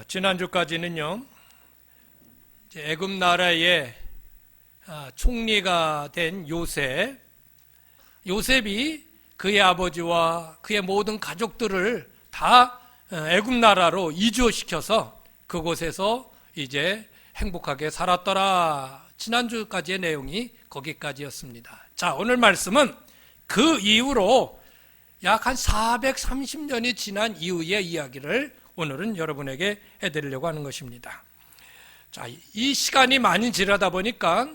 지난주까지는요, 애굽 나라의 총리가 된 요셉이 그의 아버지와 그의 모든 가족들을 다 애굽 나라로 이주시켜서 그곳에서 이제 행복하게 살았더라. 지난주까지의 내용이 거기까지였습니다. 자, 오늘 말씀은 그 이후로 약 한 430년이 지난 이후의 이야기를 오늘은 여러분에게 해드리려고 하는 것입니다. 자, 이 시간이 많이 지나다 보니까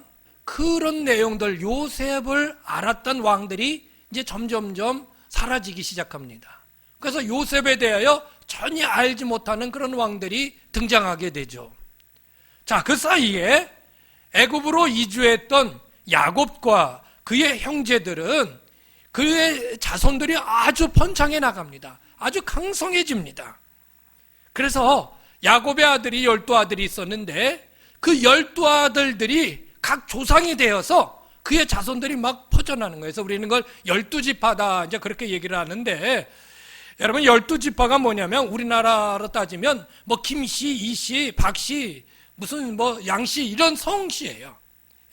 그런 내용들, 요셉을 알았던 왕들이 이제 점점점 사라지기 시작합니다. 그래서 요셉에 대하여 전혀 알지 못하는 그런 왕들이 등장하게 되죠. 자, 그 사이에 애굽으로 이주했던 야곱과 그의 형제들은 그의 자손들이 아주 번창해 나갑니다. 아주 강성해집니다. 그래서 야곱의 아들이 12아들이 있었는데 그 12아들들이 각 조상이 되어서 그의 자손들이 막 퍼져나는 거예요. 그래서 우리는 그걸 12지파다 이제 그렇게 얘기를 하는데, 여러분 12지파가 뭐냐면 우리나라로 따지면 뭐 김씨, 이씨, 박씨, 무슨 뭐 양씨 이런 성씨예요.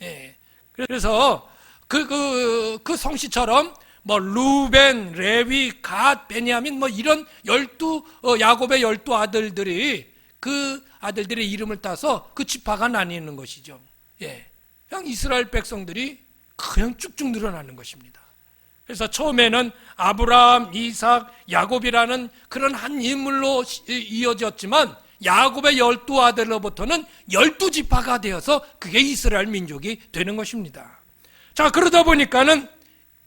예. 그래서 그 성씨처럼 뭐 루벤, 레위, 갓, 베냐민 뭐 이런 야곱의 12아들들이 그 아들들의 이름을 따서 그 지파가 나뉘는 것이죠. 예. 그냥 이스라엘 백성들이 그냥 쭉쭉 늘어나는 것입니다. 그래서 처음에는 아브라함, 이삭, 야곱이라는 그런 한 인물로 이어졌지만 야곱의 12아들로부터는 12지파가 되어서 그게 이스라엘 민족이 되는 것입니다. 자, 그러다 보니까는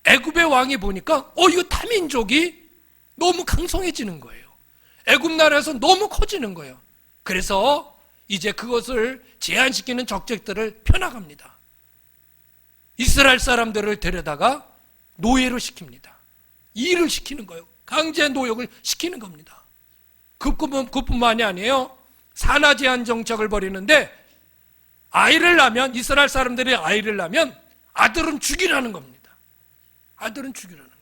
애굽의 왕이 보니까 이거 타민족이 너무 강성해지는 거예요. 애굽 나라에서 너무 커지는 거예요. 그래서 이제 그것을 제한시키는 정책들을 펴나갑니다. 이스라엘 사람들을 데려다가 노예로 시킵니다. 일을 시키는 거예요. 강제 노역을 시키는 겁니다. 그뿐만이 아니에요. 산하 제한 정책을 벌이는데 이스라엘 사람들이 아이를 낳으면 아들은 죽이라는 겁니다. 아들은 죽이라는 거예요.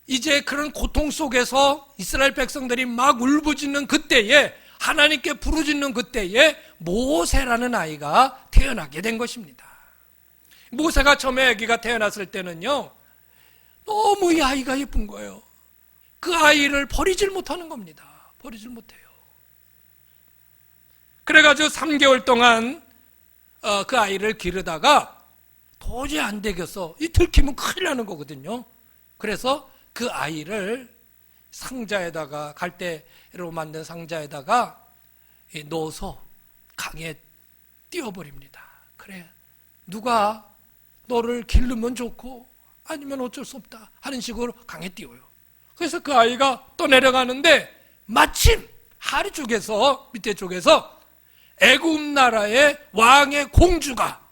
이제 그런 고통 속에서 이스라엘 백성들이 막 울부짖는 그때에, 하나님께 부르짖는 그때에 모세라는 아이가 태어나게 된 것입니다. 모세가 처음에 아기가 태어났을 때는요, 너무 이 아이가 예쁜 거예요. 그 아이를 버리질 못하는 겁니다. 버리질 못해요. 그래가지고 3개월 동안 그 아이를 기르다가 도저히 안 되겠어. 이 들키면 큰일 나는 거거든요. 그래서 그 아이를 상자에다가, 갈대로 만든 상자에다가 넣어서 강에 띄워버립니다. 그래, 누가 너를 기르면 좋고 아니면 어쩔 수 없다 하는 식으로 강에 띄워요. 그래서 그 아이가 또 내려가는데 마침 하리 쪽에서, 밑에 쪽에서 애굽 나라의 왕의 공주가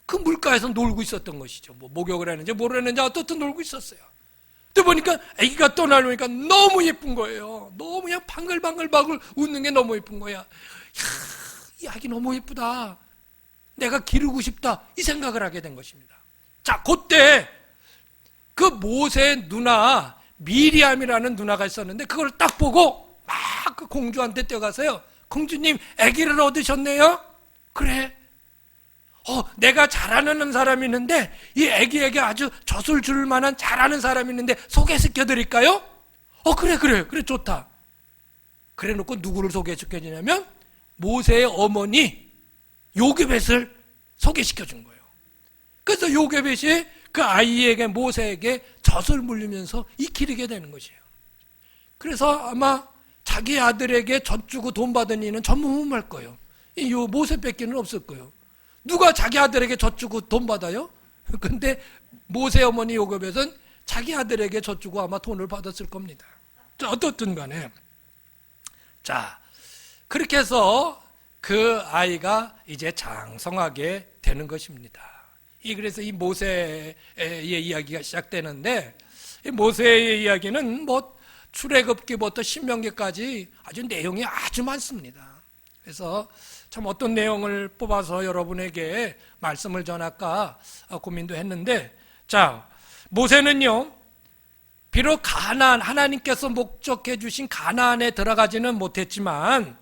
그 물가에서 놀고 있었던 것이죠. 뭐 목욕을 했는지 모르는지 어떻든 놀고 있었어요. 또 보니까 아기가 떠나려니까 너무 예쁜 거예요. 너무 그냥 방글방글 웃는 게 너무 예쁜 거야. 이 아기 너무 예쁘다. 내가 기르고 싶다. 이 생각을 하게 된 것입니다. 자, 그때 그 모세의 누나 미리암이라는 누나가 있었는데 그걸 딱 보고 막 그 공주한테 뛰어가서요. 공주님, 아기를 얻으셨네요? 그래. 내가 잘 아는 사람이 있는데 이 아기에게 아주 젖을 줄 만한 잘 아는 사람이 있는데 소개시켜드릴까요? 그래 좋다. 그래 놓고 누구를 소개시켜주냐면 모세의 어머니 요게벳을 소개시켜준 거예요. 그래서 요게벳이 그 아이에게, 모세에게 젖을 물리면서 익히게 되는 것이에요. 그래서 아마 자기 아들에게 젖 주고 돈 받은 이는 전무후무할 거예요. 이 모세밖에는 없을 거예요. 누가 자기 아들에게 젖 주고 돈 받아요? 근데 모세 어머니 요게벳은 자기 아들에게 젖 주고 아마 돈을 받았을 겁니다. 자, 어떻든 간에. 자, 그렇게 해서 그 아이가 이제 장성하게 되는 것입니다. 그래서 이 모세의 이야기가 시작되는데, 이 모세의 이야기는 뭐 출애굽기부터 신명기까지 아주 내용이 아주 많습니다. 그래서 참 어떤 내용을 뽑아서 여러분에게 말씀을 전할까 고민도 했는데, 자, 모세는요 비록 가나안, 하나님께서 목적해 주신 가나안에 들어가지는 못했지만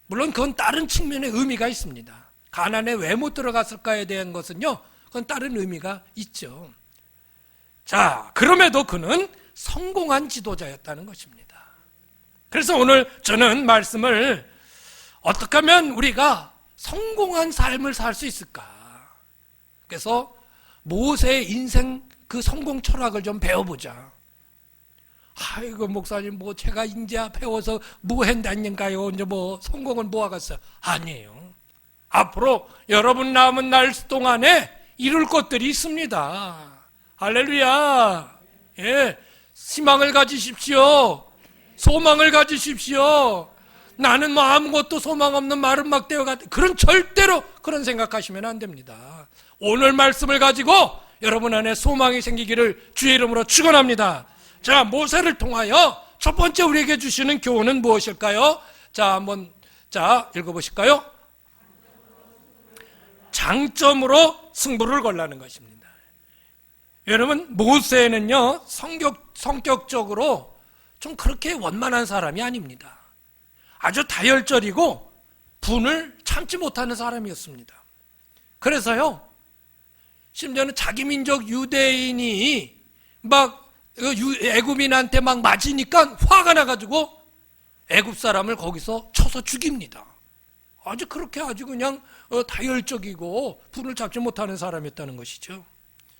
물론 그건 다른 측면의 의미가 있습니다. 가나안에 왜 못 들어갔을까에 대한 것은요, 그건 다른 의미가 있죠. 자, 그럼에도 그는 성공한 지도자였다는 것입니다. 그래서 오늘 저는 말씀을 어떻게 하면 우리가 성공한 삶을 살 수 있을까? 그래서 모세의 인생 그 성공 철학을 좀 배워보자. 아이고 목사님 뭐 제가 이제 배워서 뭐 했다는가요? 이제 뭐 성공은 뭐 하겠어요? 아니에요. 앞으로 여러분 남은 날 동안에 이룰 것들이 있습니다. 할렐루야. 예, 희망을 가지십시오. 소망을 가지십시오. 나는 뭐 아무것도 소망 없는 마른 막대와 그런 절대로 그런 생각하시면 안 됩니다. 오늘 말씀을 가지고 여러분 안에 소망이 생기기를 주의 이름으로 축원합니다. 자, 모세를 통하여 첫 번째 우리에게 주시는 교훈은 무엇일까요? 자, 한번 읽어보실까요? 장점으로 승부를 걸라는 것입니다. 여러분, 모세는요 성격적으로 좀 그렇게 원만한 사람이 아닙니다. 아주 다혈질이고 분을 참지 못하는 사람이었습니다. 그래서요, 심지어는 자기 민족 유대인이 막 애굽인한테 막 맞으니까 화가 나가지고 애굽 사람을 거기서 쳐서 죽입니다. 아주 그렇게 아주 그냥 다혈적이고 분을 잡지 못하는 사람이었다는 것이죠.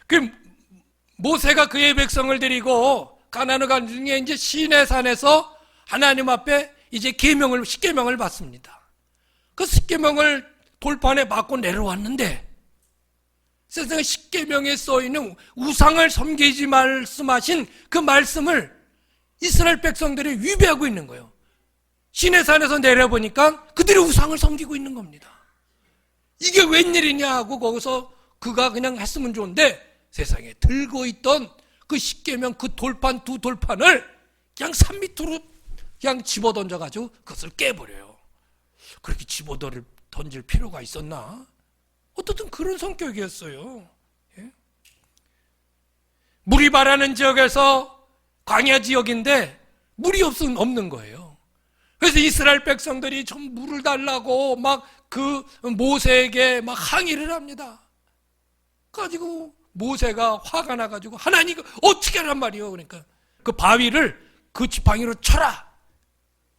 그 모세가 그의 백성을 데리고 가나안을 간 중에 이제 시내산에서 하나님 앞에 이제 십계명을 받습니다. 그 십계명을 돌판에 받고 내려왔는데 세상에 십계명에 써있는 우상을 섬기지 말씀하신 그 말씀을 이스라엘 백성들이 위배하고 있는 거예요. 시내산에서 내려보니까 그들이 우상을 섬기고 있는 겁니다. 이게 웬일이냐 하고 거기서 그가 그냥 했으면 좋은데 세상에 들고 있던 그 십계명 그 돌판 두 돌판을 그냥 산 밑으로 그냥 집어던져가지고 그것을 깨버려요. 그렇게 던질 필요가 있었나? 어떻든 그런 성격이었어요. 예? 물이 바라는 지역에서 광야 지역인데 물이 없는 거예요. 그래서 이스라엘 백성들이 좀 물을 달라고 막 그 모세에게 막 항의를 합니다. 가지고 모세가 화가 나가지고 하나님 어떻게 하란 말이요? 그러니까 그 바위를 그 지팡이로 쳐라.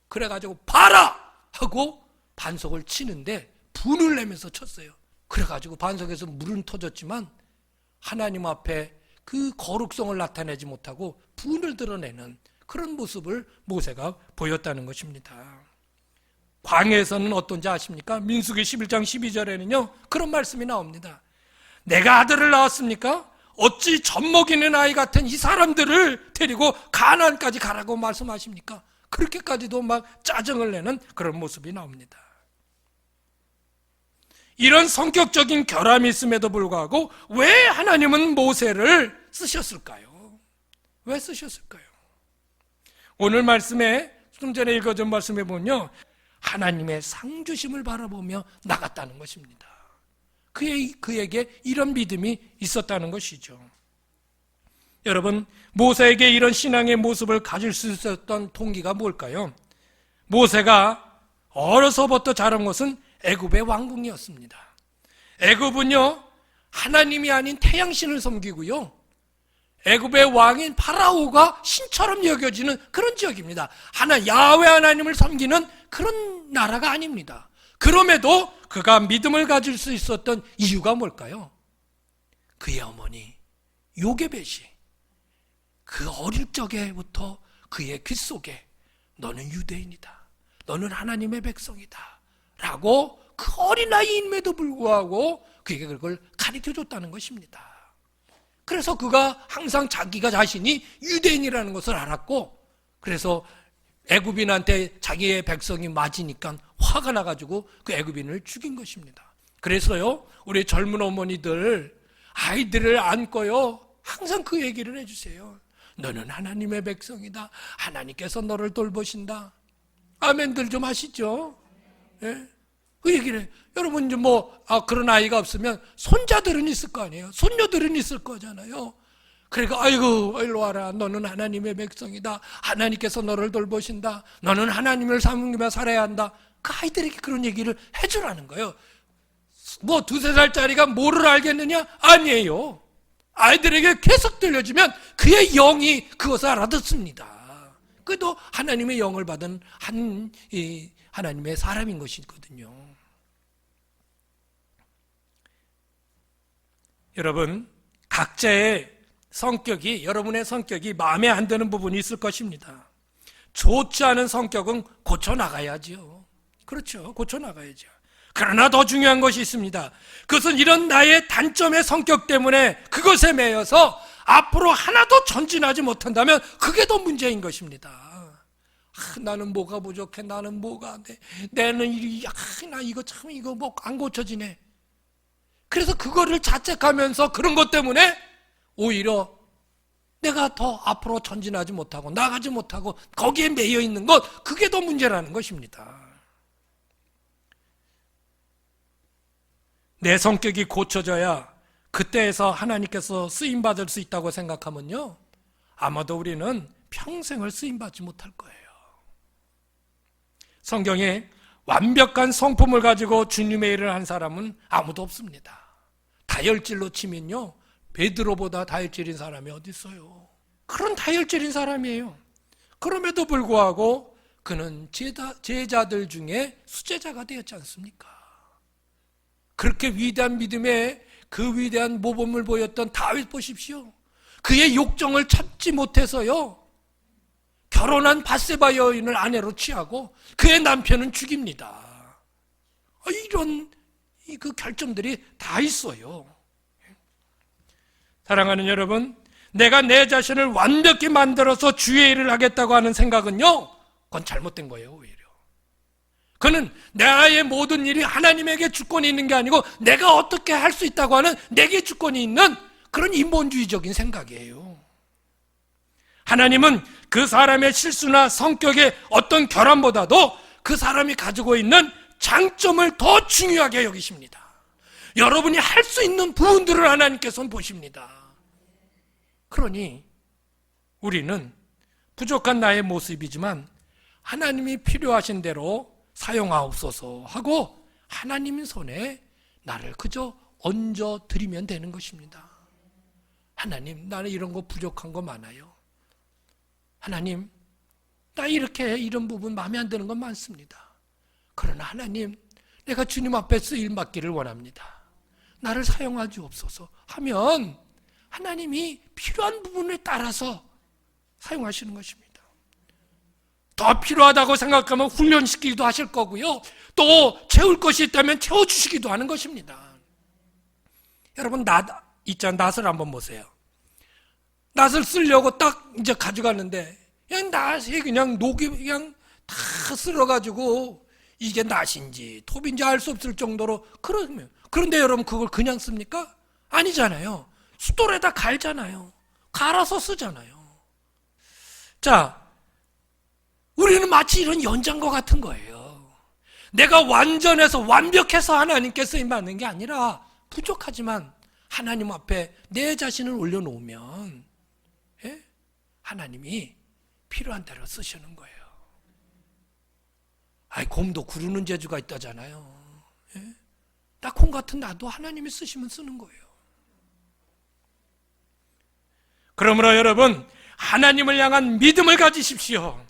그래가지고 봐라 하고 반석을 치는데 분을 내면서 쳤어요. 그래가지고 반석에서 물은 터졌지만 하나님 앞에 그 거룩성을 나타내지 못하고 분을 드러내는 그런 모습을 모세가 보였다는 것입니다. 광야에서는 어떤지 아십니까? 민수기 11장 12절에는요 그런 말씀이 나옵니다. 내가 아들을 낳았습니까? 어찌 젖먹이는 아이 같은 이 사람들을 데리고 가나안까지 가라고 말씀하십니까? 그렇게까지도 막 짜증을 내는 그런 모습이 나옵니다. 이런 성격적인 결함이 있음에도 불구하고 왜 하나님은 모세를 쓰셨을까요? 왜 쓰셨을까요? 오늘 말씀에 좀 전에 읽어준 말씀에 보면요 하나님의 상주심을 바라보며 나갔다는 것입니다. 그에게 이런 믿음이 있었다는 것이죠. 여러분, 모세에게 이런 신앙의 모습을 가질 수 있었던 동기가 뭘까요? 모세가 어려서부터 자란 것은 애굽의 왕궁이었습니다. 애굽은요 하나님이 아닌 태양신을 섬기고요 애굽의 왕인 파라오가 신처럼 여겨지는 그런 지역입니다. 야훼 하나님을 섬기는 그런 나라가 아닙니다. 그럼에도 그가 믿음을 가질 수 있었던 이유가 뭘까요? 그의 어머니 요게벳이 그 어릴 적에부터 그의 귓속에 너는 유대인이다, 너는 하나님의 백성이다 라고 그 어린 나이임에도 불구하고 그에게 그걸 가르쳐줬다는 것입니다. 그래서 그가 항상 자기가 자신이 유대인이라는 것을 알았고 그래서 애굽인한테 자기의 백성이 맞으니까 화가 나가지고 그 애굽인을 죽인 것입니다. 그래서요 우리 젊은 어머니들 아이들을 안고요 항상 그 얘기를 해주세요. 너는 하나님의 백성이다, 하나님께서 너를 돌보신다. 아멘들 좀 하시죠. 예? 그 얘기를 해요. 여러분 이제 그런 아이가 없으면 손자들은 있을 거 아니에요. 손녀들은 있을 거잖아요. 그러니까 아이고 일로 와라. 너는 하나님의 백성이다. 하나님께서 너를 돌보신다. 너는 하나님을 섬기며 살아야 한다. 그 아이들에게 그런 얘기를 해주라는 거예요. 뭐 2-3살짜리가 뭐를 알겠느냐? 아니에요. 아이들에게 계속 들려주면 그의 영이 그것을 알아듣습니다. 그도 하나님의 영을 받은 하나님의 사람인 것이거든요. 여러분, 각자의 성격이, 여러분의 성격이 마음에 안 드는 부분이 있을 것입니다. 좋지 않은 성격은 고쳐나가야죠. 그렇죠. 고쳐나가야죠. 그러나 더 중요한 것이 있습니다. 그것은 이런 나의 단점의 성격 때문에 그것에 매여서 앞으로 하나도 전진하지 못한다면 그게 더 문제인 것입니다. 나는 뭐가 부족해. 나는 뭐가 안 돼. 나는 나 이거 참 이거 뭐 안 고쳐지네. 그래서 그거를 자책하면서 그런 것 때문에 오히려 내가 더 앞으로 전진하지 못하고 나가지 못하고 거기에 매여 있는 것, 그게 더 문제라는 것입니다. 내 성격이 고쳐져야 그때에서 하나님께서 쓰임받을 수 있다고 생각하면요, 아마도 우리는 평생을 쓰임받지 못할 거예요. 성경에 완벽한 성품을 가지고 주님의 일을 한 사람은 아무도 없습니다. 다혈질로 치면요, 베드로보다 다혈질인 사람이 어디 있어요? 그런 다혈질인 사람이에요. 그럼에도 불구하고 그는 제자들 중에 수제자가 되었지 않습니까? 그렇게 위대한 믿음에 그 위대한 모범을 보였던 다윗 보십시오. 그의 욕정을 참지 못해서요, 결혼한 밧세바 여인을 아내로 취하고 그의 남편은 죽입니다. 이런 그 결점들이 다 있어요. 사랑하는 여러분, 내가 내 자신을 완벽히 만들어서 주의 일을 하겠다고 하는 생각은요, 그건 잘못된 거예요. 오히려 그는 나의 모든 일이 하나님에게 주권이 있는 게 아니고 내가 어떻게 할 수 있다고 하는 내게 주권이 있는 그런 인본주의적인 생각이에요. 하나님은 그 사람의 실수나 성격의 어떤 결함보다도 그 사람이 가지고 있는 장점을 더 중요하게 여기십니다. 여러분이 할 수 있는 부분들을 하나님께서는 보십니다. 그러니 우리는 부족한 나의 모습이지만 하나님이 필요하신 대로 사용하옵소서 하고 하나님 손에 나를 그저 얹어 드리면 되는 것입니다. 하나님, 나는 이런 거 부족한 거 많아요. 하나님, 나 이렇게 이런 부분 마음에 안 드는 건 많습니다. 그러나 하나님, 내가 주님 앞에 쓰임 받기를 원합니다. 나를 사용하 주옵소서 하면 하나님이 필요한 부분에 따라서 사용하시는 것입니다. 더 필요하다고 생각하면 훈련시키기도 하실 거고요, 또 채울 것이 있다면 채워주시기도 하는 것입니다. 여러분, 낫을 한번 보세요. 낫을 쓰려고 딱 이제 가져갔는데 그냥 낫이 그냥 녹이 그냥 다 쓸어가지고 이게 낫인지 톱인지 알 수 없을 정도로 그런데 여러분, 그걸 그냥 씁니까? 아니잖아요. 숫돌에다 갈잖아요. 갈아서 쓰잖아요. 자, 우리는 마치 이런 연장과 같은 거예요. 내가 완전해서 완벽해서 하나님께 쓰임받는 게 아니라 부족하지만 하나님 앞에 내 자신을 올려놓으면 하나님이 필요한 대로 쓰시는 거예요. 곰도 구르는 재주가 있다잖아요. 딱 곰 같은 나도 하나님이 쓰시면 쓰는 거예요. 그러므로 여러분, 하나님을 향한 믿음을 가지십시오.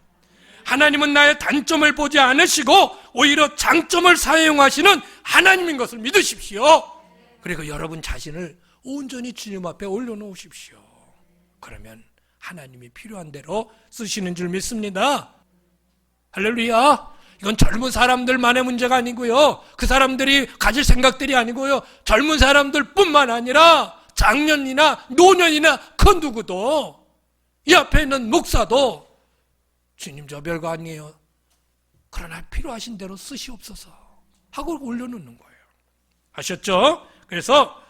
하나님은 나의 단점을 보지 않으시고 오히려 장점을 사용하시는 하나님인 것을 믿으십시오. 그리고 여러분 자신을 온전히 주님 앞에 올려놓으십시오. 그러면 하나님이 필요한 대로 쓰시는 줄 믿습니다. 할렐루야. 이건 젊은 사람들만의 문제가 아니고요, 그 사람들이 가질 생각들이 아니고요, 젊은 사람들 뿐만 아니라 장년이나 노년이나 그 누구도, 이 앞에 있는 목사도 주님, 저 별거 아니에요. 그러나 필요하신 대로 쓰시옵소서 하고 올려놓는 거예요. 아셨죠? 그래서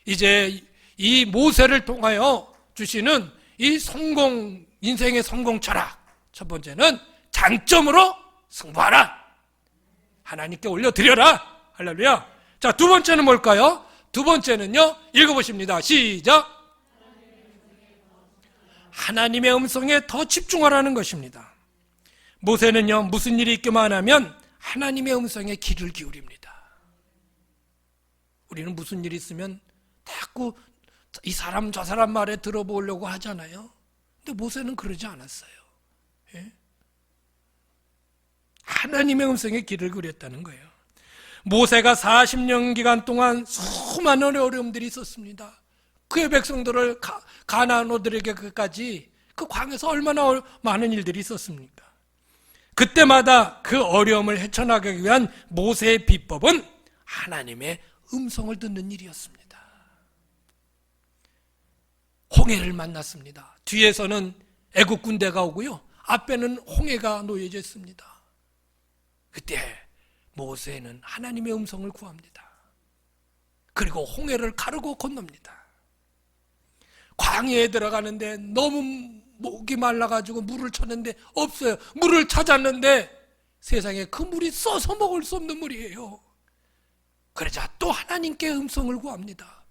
이제 이 모세를 통하여 주시는 이 인생의 성공 철학, 첫 번째는 장점으로 승부하라. 하나님께 올려드려라. 할렐루야. 자, 두 번째는 뭘까요? 두 번째는요, 읽어보십니다. 시작. 하나님의 음성에 더 집중하라는 것입니다. 모세는요, 무슨 일이 있기만 하면 하나님의 음성에 귀를 기울입니다. 우리는 무슨 일이 있으면 자꾸 이 사람 저 사람 말에 들어보려고 하잖아요. 근데 모세는 그러지 않았어요. 예? 하나님의 음성에 귀를 기울였다는 거예요. 모세가 40년 기간 동안 수많은 어려움들이 있었습니다. 그의 백성들을 가나안어들에게까지 그 광야에서 얼마나 많은 일들이 있었습니까? 그때마다 그 어려움을 헤쳐나가기 위한 모세의 비법은 하나님의 음성을 듣는 일이었습니다. 홍해를 만났습니다. 뒤에서는 애국 군대가 오고요, 앞에는 홍해가 놓여져 있습니다. 그때 모세는 하나님의 음성을 구합니다. 그리고 홍해를 가르고 건넙니다. 광야에 들어가는데 너무 목이 말라가지고 물을 찾는데 없어요. 물을 찾았는데 세상에 그 물이 써서 먹을 수 없는 물이에요. 그러자 또 하나님께 음성을 구합니다.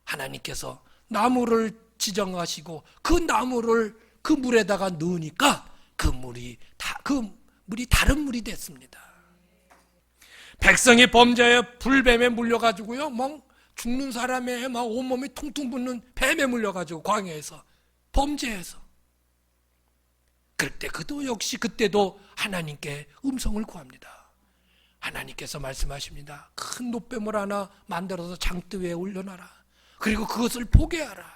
하나님께서 나무를 지정하시고 그 나무를 그 물에다가 넣으니까 그 물이 다른 물이 됐습니다. 백성이 범죄에 불뱀에 물려가지고요, 막 죽는 사람의 막 온몸이 퉁퉁 붓는 뱀에 물려가지고 광야에서 범죄해서, 그때 그도 역시 그때도 하나님께 음성을 구합니다. 하나님께서 말씀하십니다. 큰 노뱀을 하나 만들어서 장대 위에 올려놔라. 그리고 그것을 보게 하라.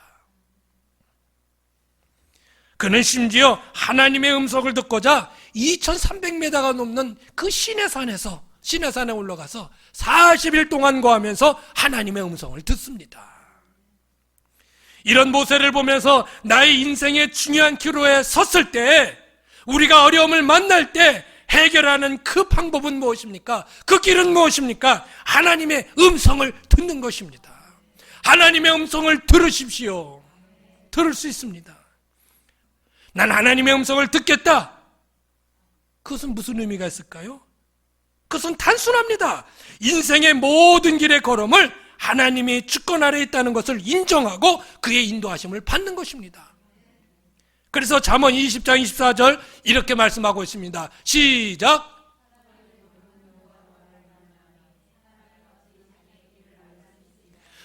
그는 심지어 하나님의 음성을 듣고자 2300m가 넘는 그 시내산에 올라가서 40일 동안 거하면서 하나님의 음성을 듣습니다. 이런 모세를 보면서 나의 인생의 중요한 기로에 섰을 때, 우리가 어려움을 만날 때 해결하는 그 방법은 무엇입니까? 그 길은 무엇입니까? 하나님의 음성을 듣는 것입니다. 하나님의 음성을 들으십시오. 들을 수 있습니다. 난 하나님의 음성을 듣겠다. 그것은 무슨 의미가 있을까요? 그것은 단순합니다. 인생의 모든 길의 걸음을 하나님이 주권 아래에 있다는 것을 인정하고 그의 인도하심을 받는 것입니다. 그래서 잠언 20장 24절 이렇게 말씀하고 있습니다. 시작.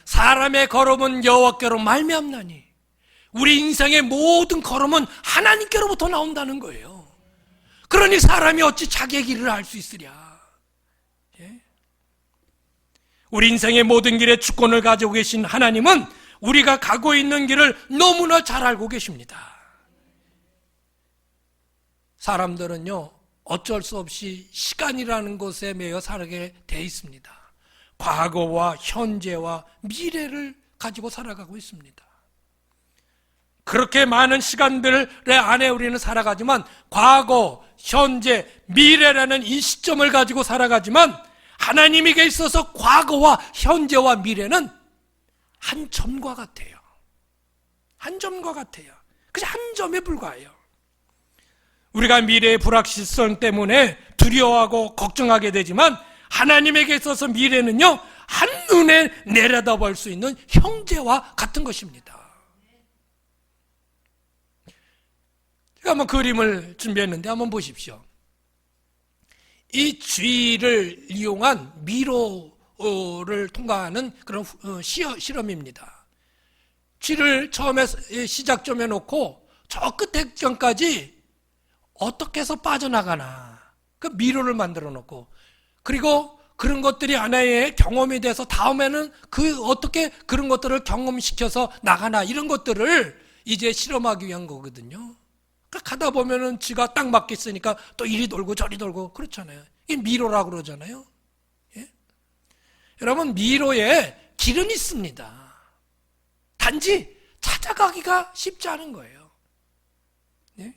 사람의 걸음은 여호와께로 말미암나니. 우리 인생의 모든 걸음은 하나님께로부터 나온다는 거예요. 그러니 사람이 어찌 자기의 길을 알 수 있으랴. 우리 인생의 모든 길에 주권을 가지고 계신 하나님은 우리가 가고 있는 길을 너무나 잘 알고 계십니다. 사람들은요, 어쩔 수 없이 시간이라는 것에 매여 살게 돼 있습니다. 과거와 현재와 미래를 가지고 살아가고 있습니다. 그렇게 많은 시간들의 안에 우리는 살아가지만 과거, 현재, 미래라는 이 시점을 가지고 살아가지만 하나님에게 있어서 과거와 현재와 미래는 한 점과 같아요. 한 점과 같아요. 그냥 한 점에 불과해요. 우리가 미래의 불확실성 때문에 두려워하고 걱정하게 되지만 하나님에게 있어서 미래는요, 한눈에 내려다볼 수 있는 형제와 같은 것입니다. 제가 한번 그림을 준비했는데 한번 보십시오. 이 쥐를 이용한 미로를 통과하는 그런 실험입니다. 쥐를 처음에 시작점에 놓고 저 끝에점까지 어떻게 해서 빠져나가나, 그 미로를 만들어 놓고, 그리고 그런 것들이 하나의 경험이 돼서 다음에는 어떻게 그런 것들을 경험시켜서 나가나, 이런 것들을 이제 실험하기 위한 거거든요. 가다 보면은 쥐가 딱 맞겠으니까 또 이리 돌고 저리 돌고 그렇잖아요. 이게 미로라고 그러잖아요. 예? 여러분, 미로에 길은 있습니다. 단지 찾아가기가 쉽지 않은 거예요. 예?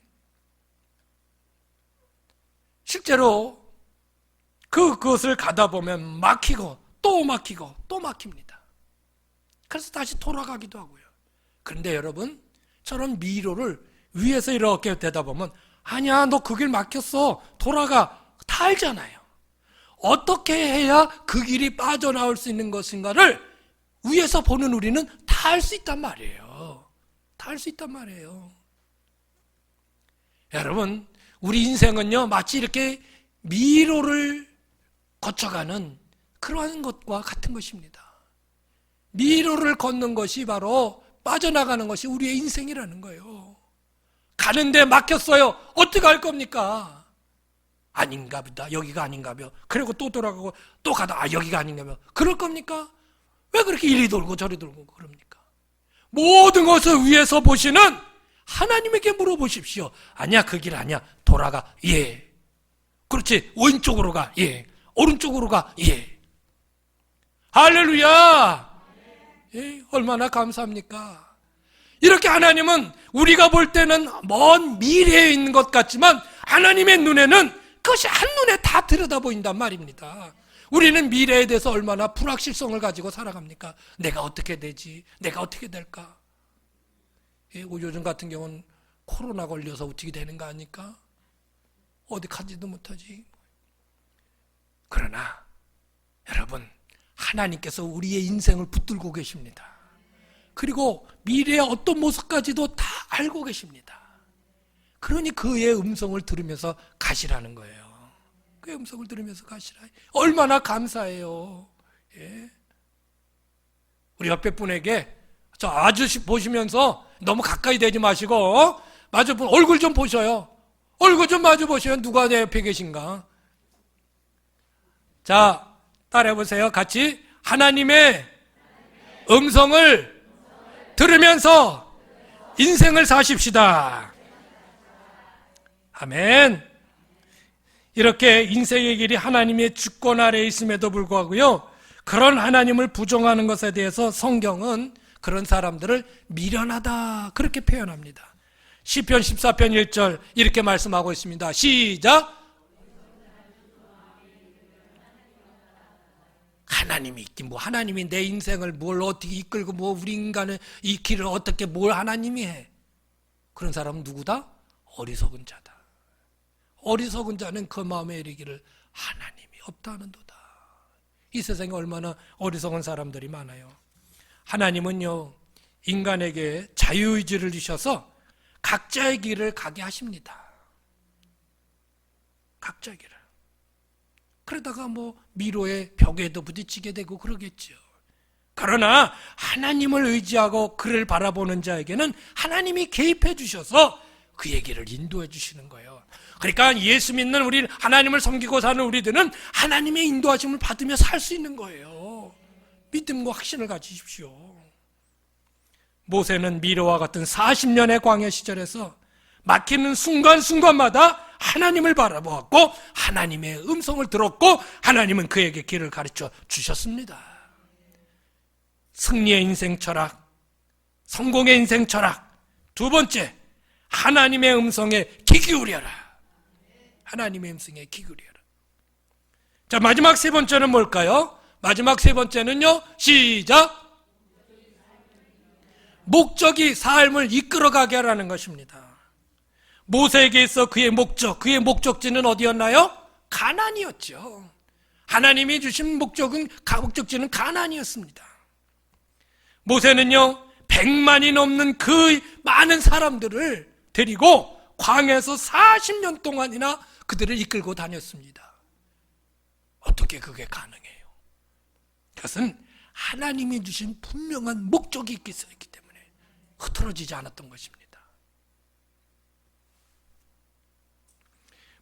실제로 그것을 가다 보면 막히고 또 막히고 또 막힙니다. 그래서 다시 돌아가기도 하고요. 그런데 여러분, 저런 미로를 위에서 이렇게 되다 보면 아니야, 너 그 길 막혔어, 돌아가, 다 알잖아요. 어떻게 해야 그 길이 빠져나올 수 있는 것인가를 위에서 보는 우리는 다 알 수 있단 말이에요. 다 알 수 있단 말이에요. 여러분, 우리 인생은요, 마치 이렇게 미로를 거쳐가는 그러한 것과 같은 것입니다. 미로를 걷는 것이 바로 빠져나가는 것이 우리의 인생이라는 거예요. 가는데 막혔어요. 어떻게 할 겁니까? 아닌가 보다. 여기가 아닌가 봐. 그리고 또 돌아가고 또 가다 여기가 아닌가 봐. 그럴 겁니까? 왜 그렇게 이리 돌고 저리 돌고 그럽니까? 모든 것을 위에서 보시는 하나님에게 물어보십시오. 아니야, 그 길 아니야. 돌아가. 예. 그렇지. 왼쪽으로 가. 예. 오른쪽으로 가. 예. 할렐루야. 예. 얼마나 감사합니까? 이렇게 하나님은 우리가 볼 때는 먼 미래에 있는 것 같지만 하나님의 눈에는 그것이 한눈에 다 들여다보인단 말입니다. 우리는 미래에 대해서 얼마나 불확실성을 가지고 살아갑니까? 내가 어떻게 되지? 내가 어떻게 될까? 예, 요즘 같은 경우는 코로나 걸려서 어떻게 되는 거 아닙니까? 어디 가지도 못하지. 그러나 여러분, 하나님께서 우리의 인생을 붙들고 계십니다. 그리고 미래의 어떤 모습까지도 다 알고 계십니다. 그러니 그의 음성을 들으면서 가시라는 거예요. 그의 음성을 들으면서 가시라. 얼마나 감사해요. 예. 우리 옆에 분에게 저 아저씨 보시면서 너무 가까이 대지 마시고 마주 분 얼굴 좀 보셔요. 얼굴 좀 마주 보시면 누가 내 옆에 계신가. 자, 따라해보세요. 같이. 하나님의 음성을 들으면서 인생을 사십시다. 아멘. 이렇게 인생의 길이 하나님의 주권 아래에 있음에도 불구하고요, 그런 하나님을 부정하는 것에 대해서 성경은 그런 사람들을 미련하다 그렇게 표현합니다. 시편 14편 1절 이렇게 말씀하고 있습니다. 시작. 하나님이 있긴 뭐 하나님이 내 인생을 뭘 어떻게 이끌고 뭐 우리 인간의 이 길을 어떻게 뭘 하나님이 해. 그런 사람은 누구다? 어리석은 자다. 어리석은 자는 그 마음에 이르기를 하나님이 없다는도다. 이 세상에 얼마나 어리석은 사람들이 많아요. 하나님은요, 인간에게 자유의지를 주셔서 각자의 길을 가게 하십니다. 각자의 길을. 그러다가 뭐 미로의 벽에도 부딪히게 되고 그러겠죠. 그러나 하나님을 의지하고 그를 바라보는 자에게는 하나님이 개입해 주셔서 그의 길을 인도해 주시는 거예요. 그러니까 예수 믿는 우리, 하나님을 섬기고 사는 우리들은 하나님의 인도하심을 받으며 살 수 있는 거예요. 믿음과 확신을 가지십시오. 모세는 미로와 같은 40년의 광야 시절에서 막히는 순간순간마다 하나님을 바라보았고 하나님의 음성을 들었고 하나님은 그에게 길을 가르쳐 주셨습니다. 승리의 인생 철학, 성공의 인생 철학. 두 번째, 하나님의 음성에 귀 기울여라. 하나님의 음성에 귀 기울여라. 자, 마지막 세 번째는 뭘까요? 마지막 세 번째는요, 시작. 목적이 삶을 이끌어가게 하라는 것입니다. 모세에게 있어 그의 목적지는 어디였나요? 가나안이었죠. 하나님이 주신 목적지는 가나안이었습니다. 모세는요, 100만이 넘는 그 많은 사람들을 데리고 광야에서 40년 동안이나 그들을 이끌고 다녔습니다. 어떻게 그게 가능해요? 그것은 하나님이 주신 분명한 목적이 있기 때문에 흐트러지지 않았던 것입니다.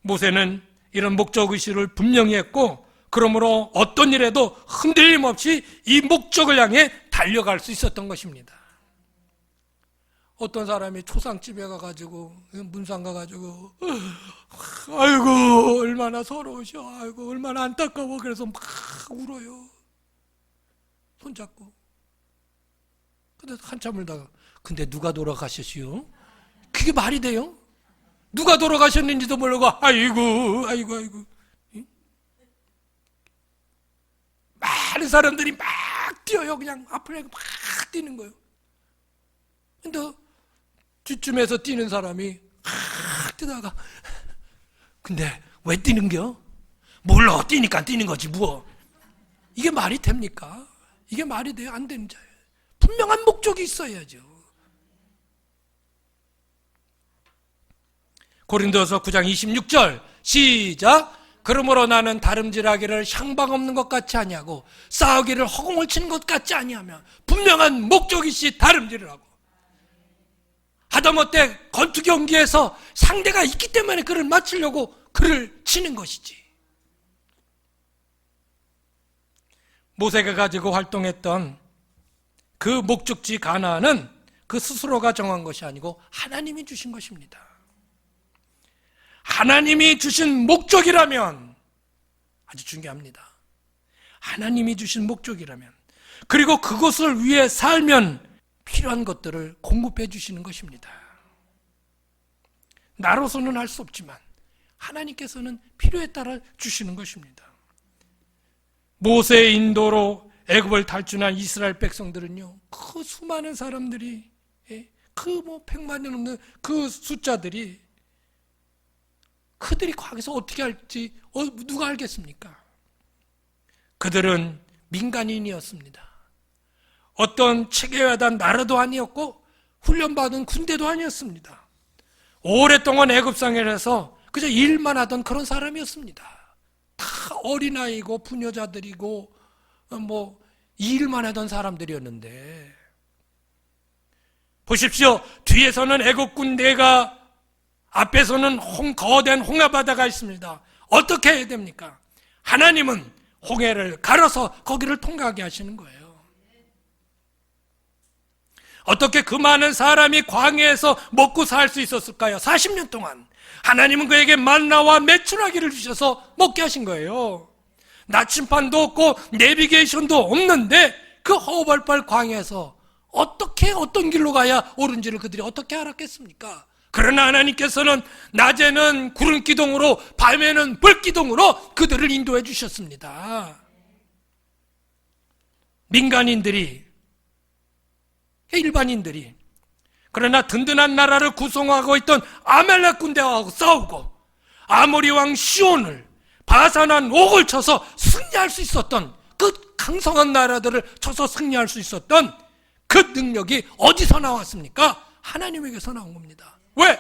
모세는 이런 목적의식을 분명히 했고 그러므로 어떤 일에도 흔들림 없이 이 목적을 향해 달려갈 수 있었던 것입니다. 어떤 사람이 초상집에 가가지고 문상 가가지고 아이고 얼마나 서러우셔, 아이고 얼마나 안타까워, 그래서 막 울어요. 손잡고. 근데 한참 울다가 근데 누가 돌아가셨시오? 그게 말이 돼요? 누가 돌아가셨는지도 모르고 아이고. 많은 사람들이 막 뛰어요. 그냥 앞을 막 뛰는 거예요. 근데 뒷쯤에서 뛰는 사람이 뛰다가 근데 왜 뛰는겨? 몰라, 뛰니까 뛰는 거지 뭐. 이게 말이 됩니까? 이게 말이 돼요? 안 되는 자예요. 분명한 목적이 있어야죠. 고린도서 9장 26절 시작. 그러므로 나는 다름질하기를 향방 없는 것 같이 아니하고 싸우기를 허공을 치는 것 같지 아니하며 분명한 목적이 있이 다름질을 하고, 하다못해 권투 경기에서 상대가 있기 때문에 그를 맞추려고 그를 치는 것이지. 모세가 가지고 활동했던 그 목적지 가나안은 그 스스로가 정한 것이 아니고 하나님이 주신 것입니다. 하나님이 주신 목적이라면, 아주 중요합니다. 하나님이 주신 목적이라면, 그리고 그것을 위해 살면 필요한 것들을 공급해 주시는 것입니다. 나로서는 할 수 없지만 하나님께서는 필요에 따라 주시는 것입니다. 모세의 인도로 애굽을 탈출한 이스라엘 백성들은요, 그 수많은 사람들이, 그 100만이 넘는 그 숫자들이, 그들이 거기서 어떻게 할지 누가 알겠습니까? 그들은 민간인이었습니다. 어떤 체계화된 나라도 아니었고 훈련받은 군대도 아니었습니다. 오랫동안 애굽 생활에서 그저 일만 하던 그런 사람이었습니다. 다 어린아이고 부녀자들이고 일만 하던 사람들이었는데, 보십시오. 뒤에서는 애굽 군대가, 앞에서는 거대한 홍해바다가 있습니다. 어떻게 해야 됩니까? 하나님은 홍해를 갈아서 거기를 통과하게 하시는 거예요. 어떻게 그 많은 사람이 광야에서 먹고 살 수 있었을까요? 40년 동안 하나님은 그에게 만나와 메추라기를 주셔서 먹게 하신 거예요. 나침반도 없고 내비게이션도 없는데 그 허벌벌 광야에서 어떻게 어떤 길로 가야 옳은지를 그들이 어떻게 알았겠습니까? 그러나 하나님께서는 낮에는 구름 기둥으로 밤에는 불 기둥으로 그들을 인도해 주셨습니다. 민간인들이, 일반인들이, 그러나 든든한 나라를 구성하고 있던 아말렉 군대와 싸우고 아모리 왕 시온을, 바산한 옥을 쳐서 승리할 수 있었던, 그 강성한 나라들을 쳐서 승리할 수 있었던 그 능력이 어디서 나왔습니까? 하나님에게서 나온 겁니다. 왜?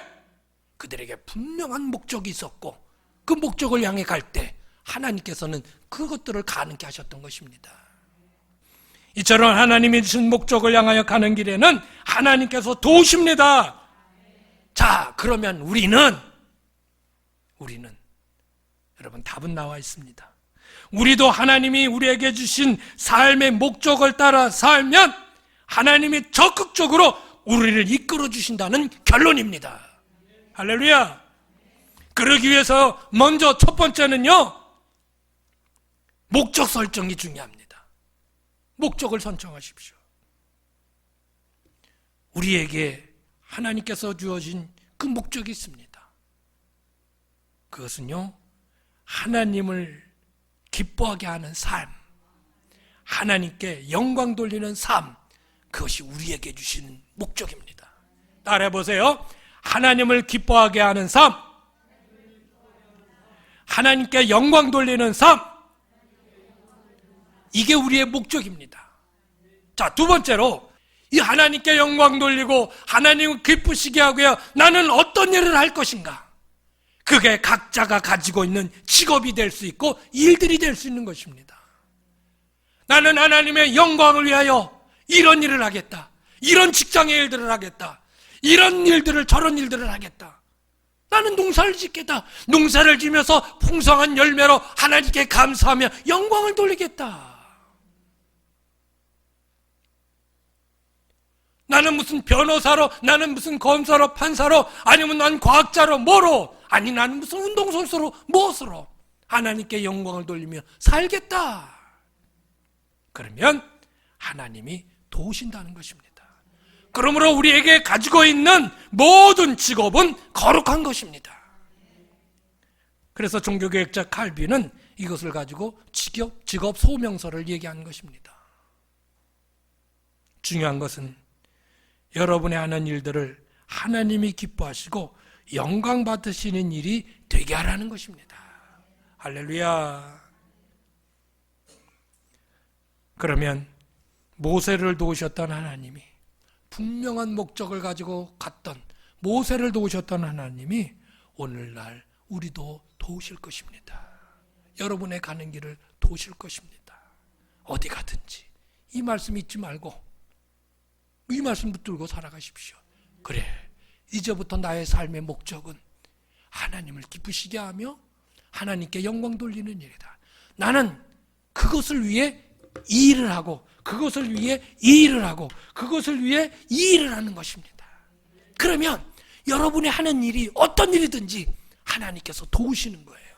그들에게 분명한 목적이 있었고 그 목적을 향해 갈 때 하나님께서는 그것들을 가능케 하셨던 것입니다. 이처럼 하나님이 주신 목적을 향하여 가는 길에는 하나님께서 도우십니다. 자, 그러면 우리는 여러분, 답은 나와 있습니다. 우리도 하나님이 우리에게 주신 삶의 목적을 따라 살면 하나님이 적극적으로 우리를 이끌어 주신다는 결론입니다. 할렐루야. 그러기 위해서 먼저 첫 번째는요, 목적 설정이 중요합니다. 목적을 선정하십시오. 우리에게 하나님께서 주어진 그 목적이 있습니다. 그것은요, 하나님을 기뻐하게 하는 삶, 하나님께 영광 돌리는 삶, 그것이 우리에게 주시는 목적입니다. 따라해 보세요. 하나님을 기뻐하게 하는 삶, 하나님께 영광 돌리는 삶, 이게 우리의 목적입니다. 자, 두 번째로, 이 하나님께 영광 돌리고 하나님을 기쁘시게 하고요, 나는 어떤 일을 할 것인가? 그게 각자가 가지고 있는 직업이 될 수 있고 일들이 될 수 있는 것입니다. 나는 하나님의 영광을 위하여 이런 일을 하겠다, 이런 직장의 일들을 하겠다, 이런 일들을, 저런 일들을 하겠다. 나는 농사를 짓겠다. 농사를 지면서 풍성한 열매로 하나님께 감사하며 영광을 돌리겠다. 나는 무슨 변호사로, 나는 무슨 검사로, 판사로, 아니면 난 과학자로, 뭐로, 아니 나는 무슨 운동선수로, 무엇으로 하나님께 영광을 돌리며 살겠다. 그러면 하나님이 도우신다는 것입니다. 그러므로 우리에게 가지고 있는 모든 직업은 거룩한 것입니다. 그래서 종교개혁자 칼빈은 이것을 가지고 직업 소명서를 얘기하는 것입니다. 중요한 것은 여러분의 하는 일들을 하나님이 기뻐하시고 영광 받으시는 일이 되게 하라는 것입니다. 할렐루야. 그러면 모세를 도우셨던 하나님이, 분명한 목적을 가지고 갔던 모세를 도우셨던 하나님이 오늘날 우리도 도우실 것입니다. 여러분의 가는 길을 도우실 것입니다. 어디 가든지 이 말씀 잊지 말고 이 말씀 붙들고 살아가십시오. 그래, 이제부터 나의 삶의 목적은 하나님을 기쁘시게 하며 하나님께 영광 돌리는 일이다. 나는 그것을 위해 이 일을 하고 그것을 위해 이 일을 하고 그것을 위해 이 일을 하는 것입니다. 그러면 여러분이 하는 일이 어떤 일이든지 하나님께서 도우시는 거예요.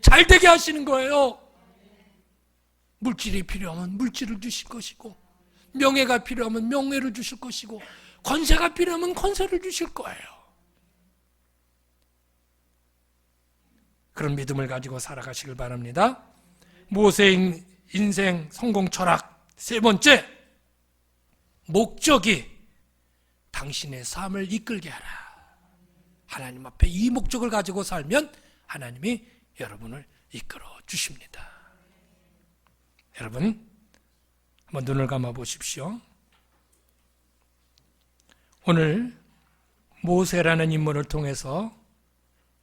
잘 되게 하시는 거예요. 물질이 필요하면 물질을 주실 것이고, 명예가 필요하면 명예를 주실 것이고, 권세가 필요하면 권세를 주실 거예요. 그런 믿음을 가지고 살아가시길 바랍니다. 모세의 인생 성공 철학 세 번째, 목적이 당신의 삶을 이끌게 하라. 하나님 앞에 이 목적을 가지고 살면 하나님이 여러분을 이끌어 주십니다. 여러분, 한번 눈을 감아 보십시오. 오늘 모세라는 인물을 통해서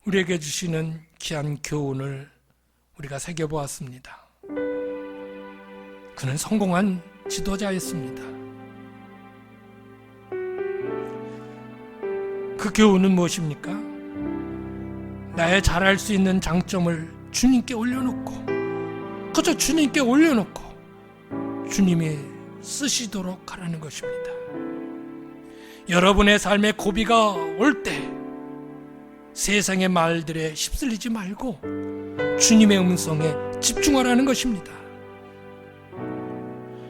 우리에게 주시는 귀한 교훈을 우리가 새겨보았습니다. 그는 성공한 지도자였습니다. 그 교훈은 무엇입니까? 나의 잘할 수 있는 장점을 주님께 올려놓고, 그저 주님께 올려놓고 주님이 쓰시도록 하라는 것입니다. 여러분의 삶에 고비가 올 때 세상의 말들에 휩쓸리지 말고 주님의 음성에 집중하라는 것입니다.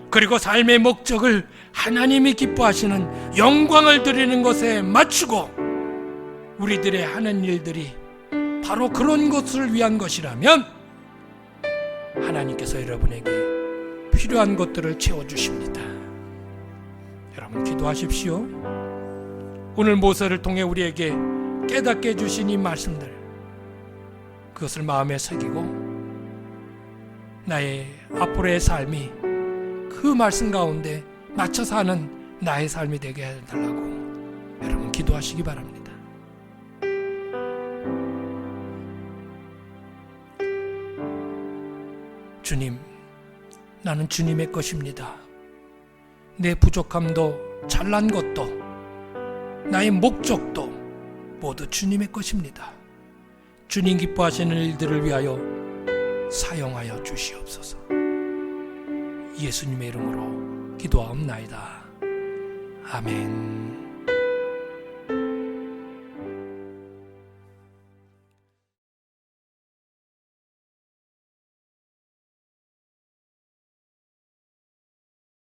그리고 삶의 목적을 하나님이 기뻐하시는 영광을 드리는 것에 맞추고 우리들의 하는 일들이 바로 그런 것을 위한 것이라면 하나님께서 여러분에게 필요한 것들을 채워주십니다. 여러분, 기도하십시오. 오늘 모세를 통해 우리에게 깨닫게 해주신 이 말씀들, 그것을 마음에 새기고 나의 앞으로의 삶이 그 말씀 가운데 맞춰 사는 나의 삶이 되게 해달라고 여러분 기도하시기 바랍니다. 주님, 나는 주님의 것입니다. 내 부족함도 잘난 것도 나의 목적도 모두 주님의 것입니다. 주님 기뻐하시는 일들을 위하여 사용하여 주시옵소서. 예수님의 이름으로 기도하옵나이다. 아멘.